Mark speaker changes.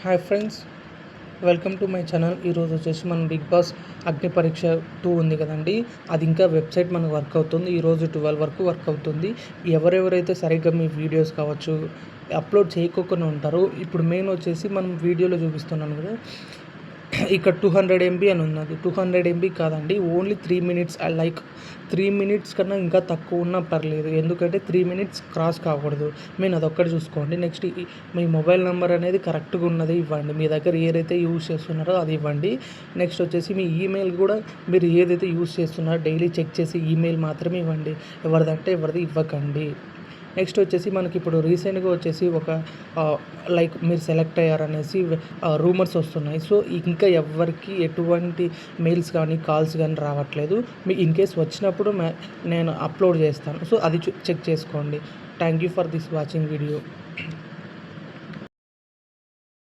Speaker 1: Hi friends, welcome to my channel. ఈరోజు వచ్చేసి మనం బిగ్ బాస్ అగ్ని పరీక్ష 2 ఉంది కదండి. అది ఇంకా వెబ్సైట్ మనకు వర్క్ అవుతుంది. ఈరోజు 12 వరకు వర్క్ అవుతుంది. ఎవరెవరైతే సరిగ్గా మీ వీడియోస్ కావచ్చు అప్లోడ్ చేయకోకుండా ఉంటారో, ఇప్పుడు మెయిన్ వచ్చేసి మనం వీడియోలో చూపిస్తున్నాను కదా, ఇక్కడ 200 MB అని ఉన్నది. 200 MB కాదండి, ఓన్లీ 3 మినిట్స్. లైక్ 3 మినిట్స్ కన్నా ఇంకా తక్కువ ఉన్నా పర్లేదు, ఎందుకంటే 3 మినిట్స్ క్రాస్ కాకూడదు. మీరు అదొక్కటి చూసుకోండి. నెక్స్ట్ మీ మొబైల్ నెంబర్ అనేది కరెక్ట్గా ఉన్నది ఇవ్వండి. మీ దగ్గర ఏదైతే యూజ్ చేస్తున్నారో అది ఇవ్వండి. నెక్స్ట్ వచ్చేసి మీ ఈమెయిల్ కూడా మీరు ఏదైతే యూజ్ చేస్తున్నారో డైలీ చెక్ చేసి ఈమెయిల్ మాత్రమే ఇవ్వండి. ఎవరిదంటే ఎవరిది ఇవ్వకండి. నెక్స్ట్ వచ్చేసి మనకి ఇప్పుడు రీసెంట్గా వచ్చేసి ఒక లైక్ మీరు సెలెక్ట్ అయ్యారనేసి రూమర్స్ వస్తున్నాయి. సో ఇంకా ఎవరికి ఎటువంటి మెయిల్స్ కానీ కాల్స్ కానీ రావట్లేదు. మీ ఇన్ కేస్ వచ్చినప్పుడు నేను అప్లోడ్ చేస్తాను. సో అది చెక్ చేసుకోండి. Thank you for this watching video.